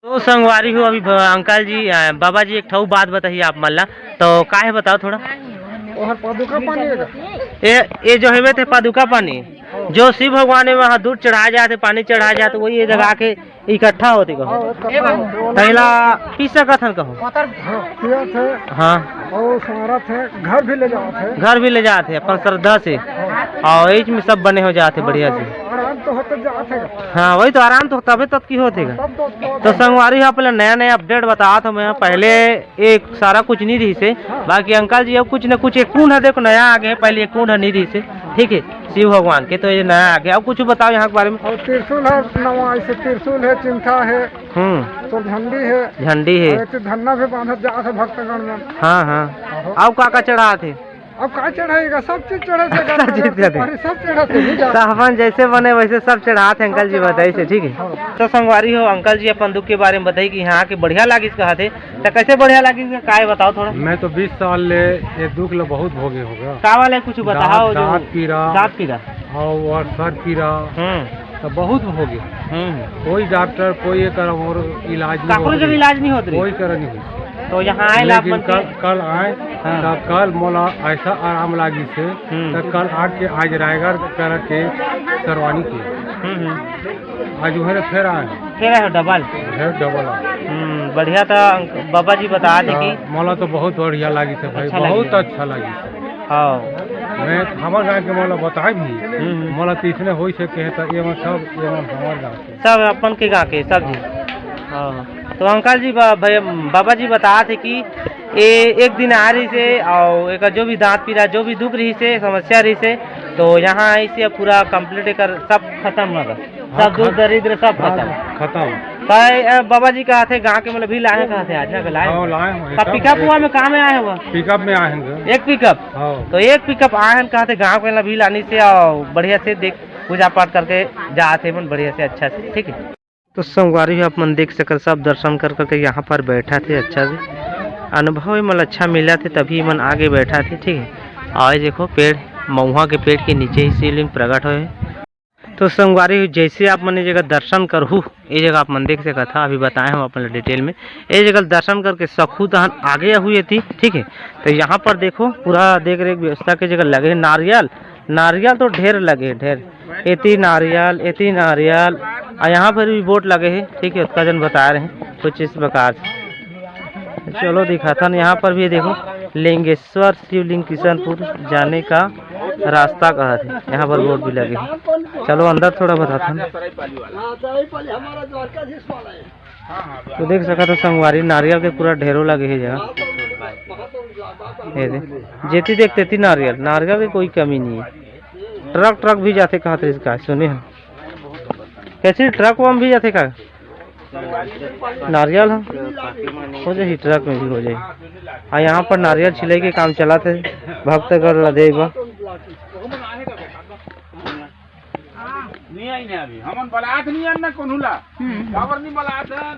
तो संगवारी हो अभी अंकल जी बाबा जी एक ठऊ बात बताइए आप मल्ला तो का है बताओ थोड़ा। पादुका पानी ये जो है थे पादुका पानी जो शिव भगवान में वहाँ दूध चढ़ा जाते पानी चढ़ा जाते वही ये जगह के इकट्ठा होते कहो पहला पी सकत हन कहो। हाँ घर भी ले जाते घर भी ले जाते अपन श्रद्धा से और एज में सब बने हो जाते बढ़िया से। आराम तो होते जाते हाँ वही तो आराम तो तबे तक की होते तो संगवारी यहाँ पहले नया नया अपडेट बताया था मैं पहले एक सारा कुछ नहीं रही से बाकी अंकल जी अब कुछ न कुछ एक कुंड है देखो नया आ गया पहले एक कुंड है नहीं रही से ठीक है शिव भगवान के तो ये नया आ गया अब कुछ बताओ यहाँ के बारे में। और त्रिशूल है नवा ऐसे त्रिशूल है चिंता है तो झंडी है धन्ना भी बांधा जाते भक्तगण में। हाँ हाँ अब का चढ़ा थे अब का चढ़ाएगा सब चीज चढ़ाते सब चढ़ाते तो अपन जैसे बने वैसे सब चढ़ाते अंकल जी बताइए से ठीक है। तो संगवारी हो अंकल जी अपन दुख के बारे में बताइए कि यहाँ के बढ़िया लागी कहा थे तो कैसे बढ़िया लागी काय बताओ थोड़ा। मैं तो 20 साल ले ये दुख ले बहुत भोगे होगा का वाले कुछ बताओ। दांत पीरा और सर पीरा तो बहुत भोगे कोई डॉक्टर कोई और इलाज नहीं होता कोई कर नहीं तो यहाँ आए कल आए तब कल मोला ऐसा आराम लागी से तो कल आके आज रायगढ़ करके सरवानी की आज उधर फिर आए डबल बढ़िया था बाबा जी बता थे कि मोला तो बहुत बढ़िया लगी थे भाई बहुत अच्छा लगी हाँ मैं हमारे गाँव के मोला बताए भी मोला तो इसने हो सके सब हमारे गाँव सब अपन के गाँव के सब जी। हाँ तो अंकल जी बाबा जी बता थे कि ये एक दिन आ रही से और एक जो भी दांत पीड़ा जो भी दुख रही से समस्या रही से तो यहाँ ऐसे पूरा कंप्लीट कर सब खत्म होगा सब दुख दरिद्र सब खत्म। बाबा जी कहा थे गाँव के मतलब भी लाए कहा थे आज ना लाए पिकअप हुआ में कहाँ में आए हुआ पिकअप में आए हैं एक पिकअप तो एक पिकअप आए हैं कहा थे गाँव के भी लाने से और बढ़िया से देख पूजा पाठ करके जाते मन बढ़िया से अच्छा से ठीक है। तो संगवारी आप मन देख सकर सब दर्शन कर करके यहाँ पर बैठा थे अच्छा से अनुभव मन अच्छा मिला थे तभी मन आगे बैठा थे ठीक है। और देखो पेड़ महुआ के पेड़ के नीचे ही शिवलिंग प्रकट हुए। तो संगवारी जैसे आप मन जगह दर्शन करूँ ये जगह आप मन देख सका था अभी बताए हम अपन डिटेल में ये जगह दर्शन करके सकूँ तो आगे हुई थी ठीक है। तो यहाँ पर देखो पूरा देख रेख व्यवस्था की जगह लगे नारियल तो ढेर लगे ढेर एती नारियल और यहाँ पर भी बोट लगे हैं ठीक है उसका जन बता रहे हैं कुछ इस प्रकार से। चलो दिखाता ना यहाँ पर भी देखो लिंगेश्वर शिवलिंग किशनपुर जाने का रास्ता कहा थे यहाँ पर बोट भी लगे हैं। चलो अंदर थोड़ा बताता हूँ तो देख सका तो संगवारी नारियल के पूरा ढेरों लगे है जगह जेती देखते थी नारियल की कोई कमी नहीं है। ट्रक भी जाते कहा थे इसका सुने हम कैसे ट्रक वम भी जाते का नारियल हम हो जाए ट्रक में भी हो जाए। हाँ यहाँ पर नारियल छिले के काम चला थे भक्तगण लदेवा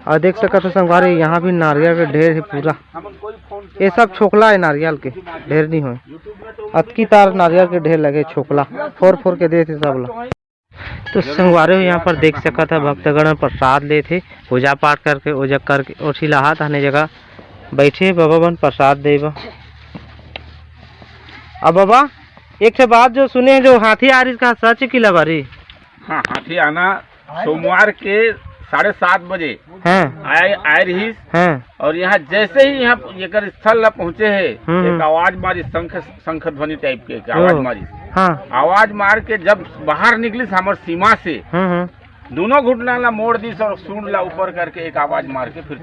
और देख सका तो संगवारी यहाँ भी नारियल के ढेर है पूरा ये सब छोकला है नारियल के ढेर नहीं हो अतकी तार नारियल के ढेर लगे छोकला फोर के दे थे सब लोग। तो संगवारी यहाँ पर देख सका था भक्तगण प्रसाद ले थे पूजा पाठ करके ओजक करके और सिलाहात आने जगह बैठे बाबा बन प्रसाद देवा। अब बाबा एक से बात जो सुने जो हाथी आ रही का सच की लबारी। हाँ हाथी आना सोमवार के 7:30 बजे आए रही और यहाँ जैसे ही यहाँ एक स्थल ला पहुँचे है एक आवाज मारी शंख ध्वनि टाइप के आवाज मारी आवाज मार के जब बाहर निकली हमारे सीमा से दोनों घुटना ला मोड़ दी और सूंड ला ऊपर करके एक आवाज मार के फिर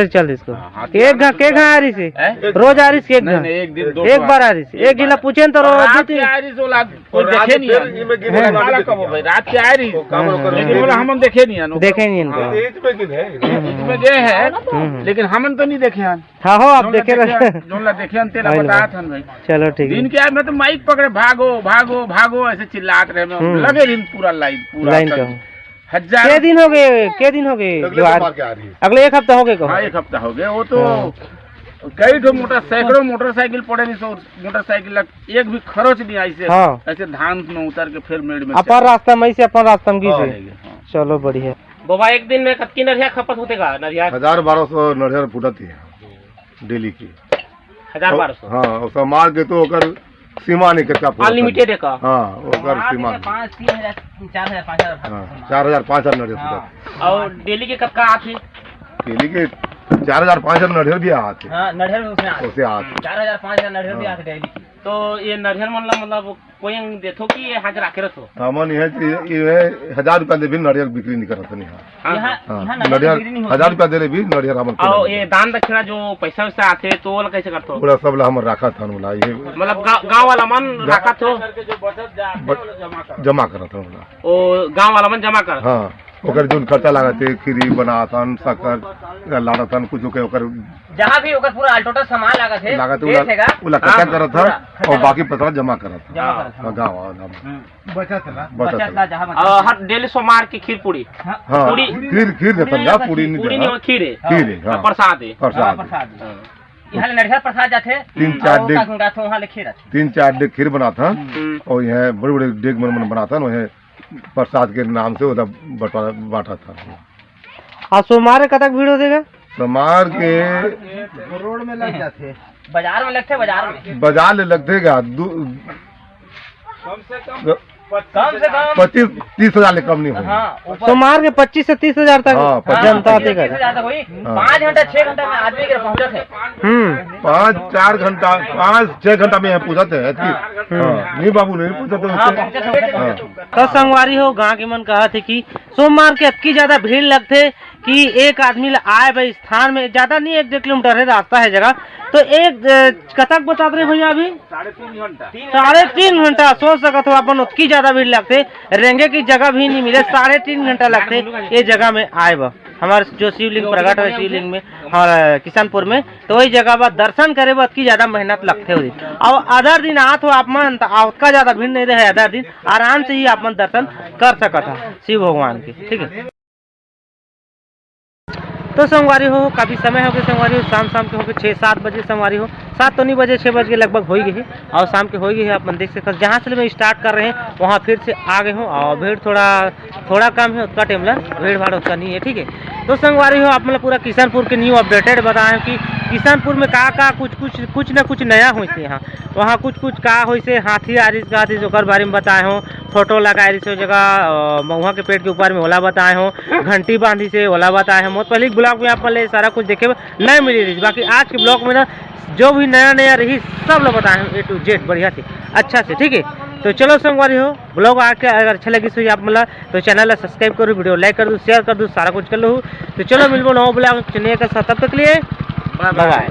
चले इसको एक आ रही से रोज आ रही से एक दिन एक बार आ रही से एक जिला पूछे तो रोज आ रही कोई देखे नहीं रात के आ रही लेकिन बोला हम देखे नहीं इसमें गए है लेकिन हम तो नहीं देखे हाँ हो आप देखे देखे बताया था भाई। चलो ठीक दिन के मैं तो माइक पकड़े भागो ऐसे चिल्लाते रहे लगे पूरा लाइन के दिन हो गए अगले एक हफ्ता हो गए एक हफ्ता हो गए वो तो कई ठो सैकड़ों मोटरसाइकिल पड़े नहीं सो मोटरसाइकिल एक भी खरोच नहीं आई से ऐसे धान में उतर के फिर मेड़ में अपन रास्ता में अपन रास्ता में चलो बढ़िया। बाबा एक दिन में कितनी नरिया खपत होते का नरिया 1200 नरियर फुटत है डेली की 1200 हाँ और समार के तो ओकर सीमा नहीं कितना अनलिमिटेड है का हाँ ओकर सीमा 5 3000 4000 5000 हाँ 4000 5000 नरियर फुटत और डेली के कब का आते डेली के 4000 5000 नरियर भी आते हां नरियर में उसे आते 4000 5000 नरियर भी आते डेली तो ये नरियर मतलब कोई देखो कि ये हाजिर आके रखो हमन ये 1000 रुपया दे भी नरियर बिक्री नहीं करत नहीं यहाँ नरियर 1000 रुपया दे भी नरियर हमन और ये दान दक्षिणा जो पैसा वैसा आते तो वो कैसे करते पूरा सब ला हमन रखा था बोला ये मतलब गांव वाला मन रखा तो जमा करत होला ओ गांव वाला मन जमा कर हाँ ओकर जोन खर्चा लागते खीरी बनातन शक्कर लाड़तन कुछ के ओकर जहाँ भी ओकर पूरा टोटल सामान लागत है उला कच्चा करत था और बाकी पैसा जमा करत था गाँव बचत ला बचत हर डेली सोमवार की खीर पूरी हाँ खीर देतन जा पूरी नहीं खीर है प्रसाद है यहाँ नरिया प्रसाद जाते 3-4 डेग खीर बनाता और यहाँ बड़े बड़े डेग मन बनाता वह प्रसाद के नाम से उधर बांटा था। और सोमवार कतक भीड़ हो देगा सोमवार के रोड में लग जाते बाजार में लगते बाजार ले लगतेगा कम से कम 25-30 हजार ले कम नहीं होगा सोमवार के 25 से 30 हजार तक जनता देगा 5 घंटा 6 घंटा में आदमी के पहुंचत है 5-4 घंटा 5-6 घंटा में पूछते है नहीं बाबू नहीं पूछते तो संगवारी हो गाँव के मन कहा थे कि सोमवार के अतकी ज्यादा भीड़ लगते कि एक आदमी आए भाई स्थान में ज्यादा नहीं 1-2 किलोमीटर है रास्ता है जगह तो एक कतक बता रहे भैया अभी 3.5 घंटा सोच सकते हो अपन उतकी ज्यादा भीड़ लगते रेंगे की जगह भी नहीं मिले 3.5 घंटा लगते ये जगह में आए बा हमारे जो शिवलिंग प्रकट है शिवलिंग में और किशनपुर में तो वही जगह पर दर्शन करे बा की ज्यादा मेहनत लगते हो और अदर दिन आत हो आप मन का ज्यादा भीड़ नहीं रहे अदर दिन आराम से ही आप मन दर्शन कर सकता शिव भगवान के ठीक है। तो संगवारी हो काफ़ी समय हो गया संगवारी हो शाम के हो गए 6-7 बजे संगवारी हो 7 तो नहीं बजे 6 बज के लगभग हो ही गई और शाम के हो गई है आप देख सकते जहाँ से मैं स्टार्ट कर रहे हैं वहाँ फिर से आ गए हो और भीड़ थोड़ा कम है उतना टाइम भीड़ भाड़ उतना नहीं है ठीक है। तो संगवारी हो आप मतलब पूरा किशनपुर के न्यू अपडेटेड बताएं कि किशनपुर में का कुछ न कुछ नया हो से यहाँ वहाँ कुछ का हो से हाथी आरिस का हाथी ओकर बारे में बताए हो फोटो लगाए रही से जगह महुआ के पेड़ के ऊपर में ओला बताए हो घंटी बांधी से ओला बताए हो बहुत पहले ब्लॉग में आप पहले सारा कुछ देखे नहीं मिली रही बाकी आज के ब्लॉग में ना जो भी नया रही सब लोग बताए हैं A to Z बढ़िया से अच्छा से ठीक है। तो चलो संगवारी हो ब्लॉग आके अगर अच्छा लगी सो आप मतलब तो चैनल सब्सक्राइब करो वीडियो लाइक कर दो शेयर कर दो सारा कुछ कर लो तो चलो मिलबो नौ ब्लॉग चलिए का तब तक लिए बाय बाय।